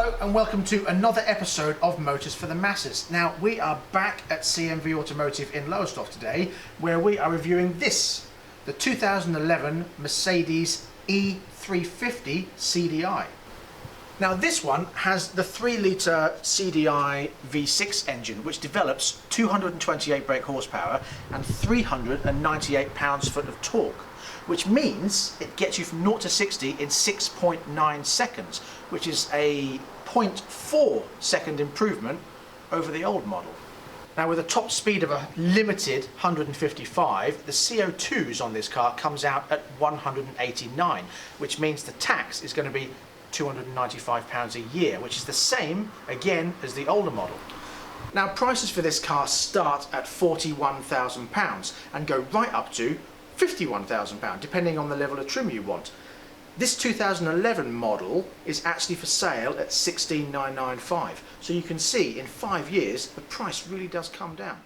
Hello and welcome to another episode of Motors for the Masses. Now we are back at CMV Automotive in Lowestoft today, where we are reviewing this, the 2011 Mercedes E350 CDI. Now this one has the 3-litre CDI V6 engine, which develops 228 brake horsepower and 398 pounds-foot of torque, which means it gets you from 0 to 60 in 6.9 seconds, which is a 0.4 second improvement over the old model. Now with a top speed of a limited 155, the CO2s on this car comes out at 189, which means the tax is going to be £295 a year, which is the same again as the older model. Now prices for this car start at £41,000 and go right up to £51,000 depending on the level of trim you want. This 2011 model is actually for sale at £16,995, so you can see in 5 years the price really does come down.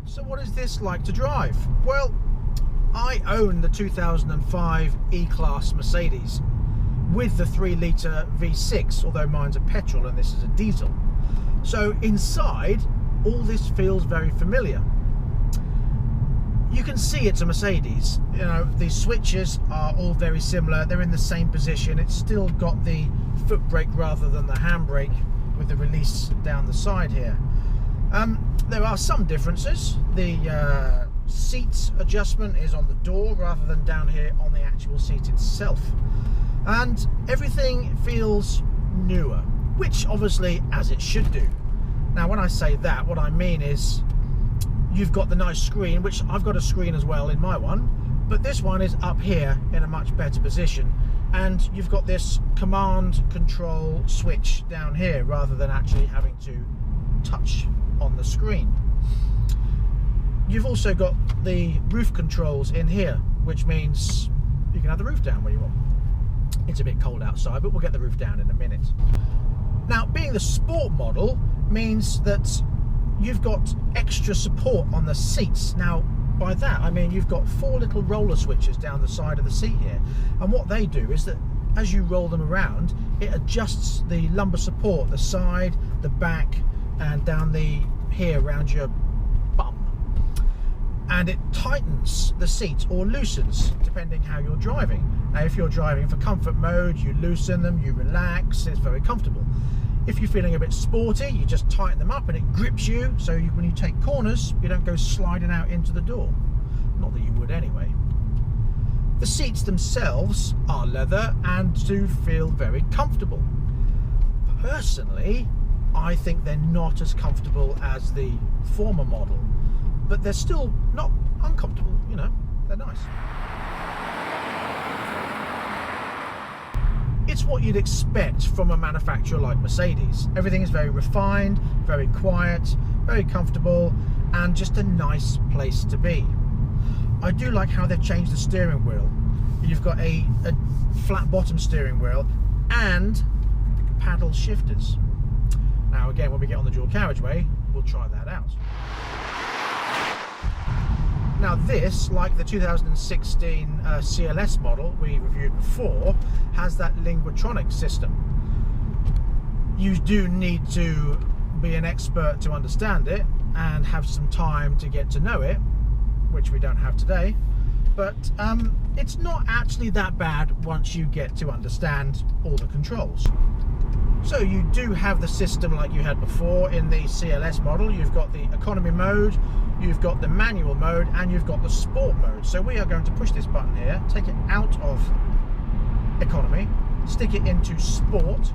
So what is this like to drive? Well, I own the 2005 E-Class Mercedes with the 3-litre V6, although mine's a petrol and this is a diesel. So inside, all this feels very familiar. You can see it's a Mercedes. You know, the switches are all very similar. They're in the same position. It's still got the foot brake rather than the handbrake with the release down the side here. There are some differences. The seat adjustment is on the door rather than down here on the actual seat itself. And everything feels newer, which obviously as it should do. Now when I say that, what I mean is you've got the nice screen, which I've got a screen as well in my one, but this one is up here in a much better position. And you've got this command control switch down here rather than actually having to touch on the screen. You've also got the roof controls in here, which means you can have the roof down when you want. It's a bit cold outside, but we'll get the roof down in a minute. Now, being the sport model means that you've got extra support on the seats. Now, by that I mean you've got 4 little roller switches down the side of the seat here, and what they do is that as you roll them around, it adjusts the lumbar support, the side, the back, and down the here around your bum, and it tightens the seat or loosens depending how you're driving. Now if you're driving for comfort mode, you loosen them, you relax, it's very comfortable. If you're feeling a bit sporty, you just tighten them up and it grips you, so when you take corners you don't go sliding out into the door. Not that you would anyway. The seats themselves are leather and do feel very comfortable. Personally, I think they're not as comfortable as the former model, but they're still not uncomfortable, you know, they're nice. It's what you'd expect from a manufacturer like Mercedes. Everything is very refined, very quiet, very comfortable, and just a nice place to be. I do like how they've changed the steering wheel. You've got a flat bottom steering wheel and paddle shifters. Now again, when we get on the dual carriageway, we'll try that out. Now this, like the 2016 CLS model we reviewed before, has that Linguatronic system. You do need to be an expert to understand it and have some time to get to know it, which we don't have today, but it's not actually that bad once you get to understand all the controls. So you do have the system like you had before in the CLS model. You've got the economy mode, you've got the manual mode, and you've got the sport mode. So we are going to push this button here, take it out of economy, stick it into sport,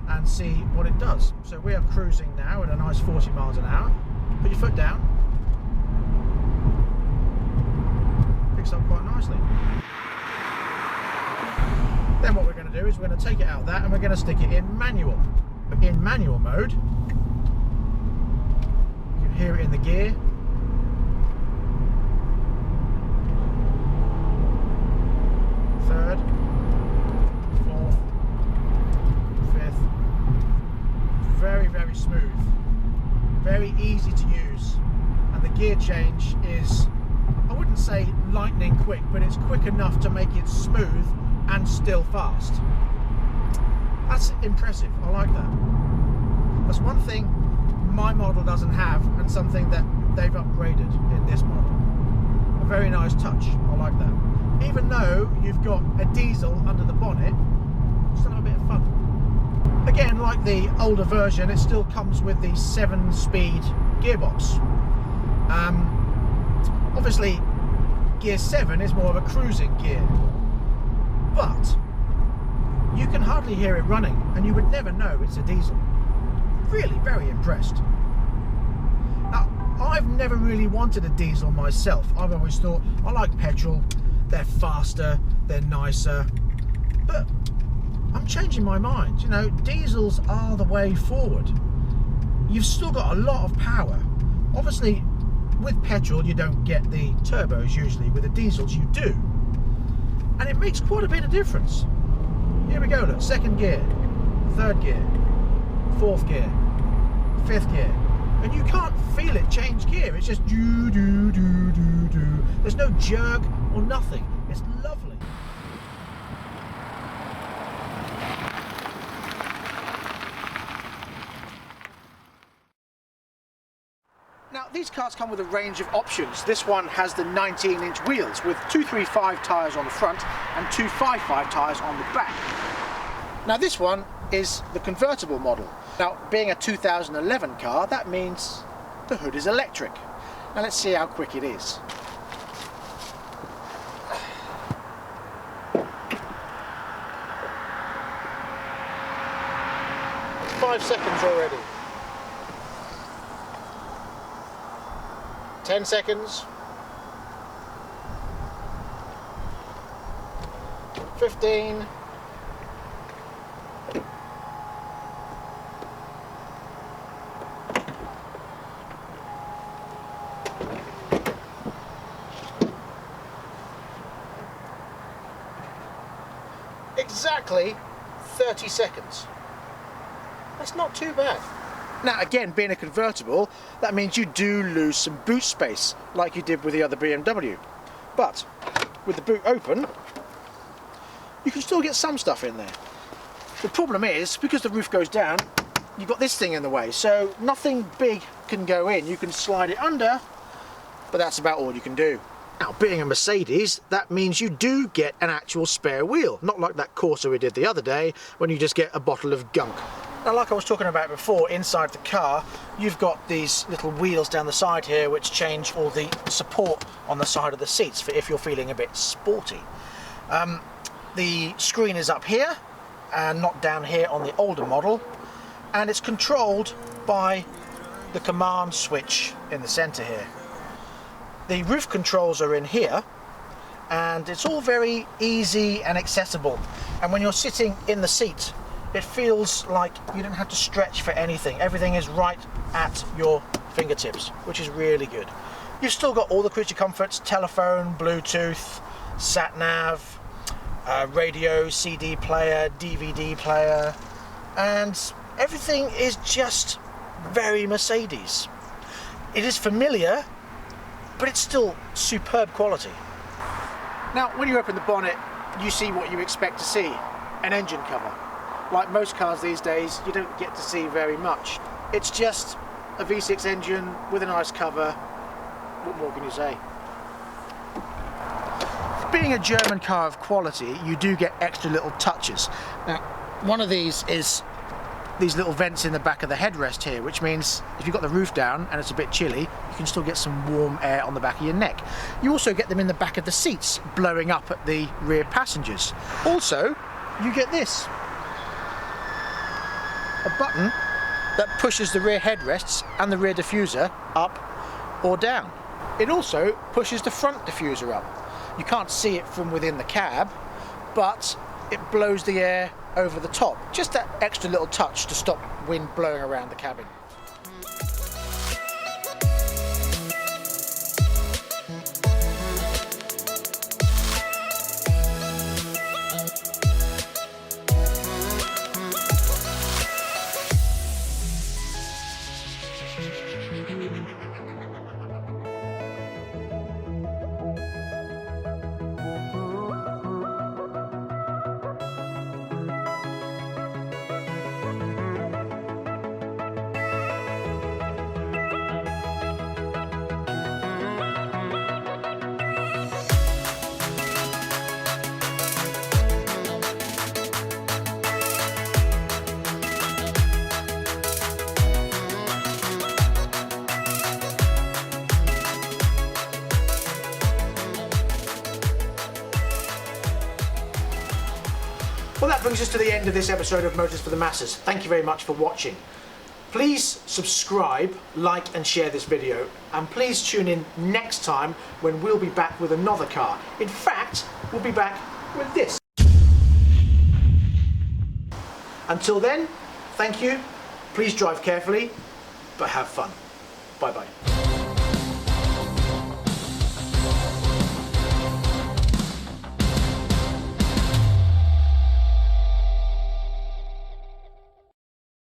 and see what it does. So we are cruising now at a nice 40 miles an hour. Put your foot down. picks up quite nicely. Then what we're going to do is we're going to take it out of that and we're going to stick it in manual. In manual mode, you can hear it in the gear. Third, fourth, fifth. Very, very smooth. Very easy to use. And the gear change is, I wouldn't say lightning quick, but it's quick enough to make it smooth and still fast. That's impressive. I like that. That's one thing my model doesn't have, and something that they've upgraded in this model. A very nice touch. I like that. Even though you've got a diesel under the bonnet, still have a bit of fun. Again, like the older version, it still comes with the 7-speed gearbox. Obviously, gear 7 is more of a cruising gear, but you can hardly hear it running, and you would never know it's a diesel. Really very impressed. Now, I've never really wanted a diesel myself. I've always thought, I like petrol, they're faster, they're nicer, but I'm changing my mind. You know, diesels are the way forward. You've still got a lot of power. Obviously, with petrol you don't get the turbos usually. With the diesels you do, and it makes quite a bit of difference. Here we go, look, second gear, third gear, fourth gear, fifth gear, and you can't feel it change gear. It's just do do do do do. There's no jerk or nothing. It's lovely. Now, these cars come with a range of options. This one has the 19-inch wheels with 235 tyres on the front and 255 tyres on the back. Now, this one is the convertible model. Now, being a 2011 car, that means the hood is electric. Now, let's see how quick it is. Five seconds already. 10 seconds, 15, exactly 30 seconds. That's not too bad. Now again, being a convertible, that means you do lose some boot space, like you did with the other BMW. But with the boot open, you can still get some stuff in there. The problem is, because the roof goes down, you've got this thing in the way, so nothing big can go in. You can slide it under, but that's about all you can do. Now, being a Mercedes, that means you do get an actual spare wheel, not like that Corsa we did the other day, when you just get a bottle of gunk. Now, like I was talking about before, inside the car, you've got these little wheels down the side here which change all the support on the side of the seats for if you're feeling a bit sporty. The screen is up here and not down here on the older model, and it's controlled by the command switch in the center here. The roof controls are in here, and it's all very easy and accessible, and when you're sitting in the seat, it feels like you don't have to stretch for anything. Everything is right at your fingertips, which is really good. You've still got all the creature comforts: telephone, Bluetooth, sat nav, radio, CD player, DVD player, and everything is just very Mercedes. It is familiar, but it's still superb quality. Now, when you open the bonnet, you see what you expect to see: an engine cover. Like most cars these days, you don't get to see very much. It's just a V6 engine with a nice cover. What more can you say? Being a German car of quality, you do get extra little touches. Now, one of these is these little vents in the back of the headrest here, which means if you've got the roof down and it's a bit chilly, you can still get some warm air on the back of your neck. You also get them in the back of the seats, blowing up at the rear passengers. Also, you get this. A button that pushes the rear headrests and the rear diffuser up or down. It also pushes the front diffuser up. You can't see it from within the cab, but it blows the air over the top. Just that extra little touch to stop wind blowing around the cabin. Well, that brings us to the end of this episode of Motors for the Masses. Thank you very much for watching. Please subscribe, like and share this video, and please tune in next time when we'll be back with another car. In fact, we'll be back with this. Until then, thank you, please drive carefully, but have fun. Bye-bye.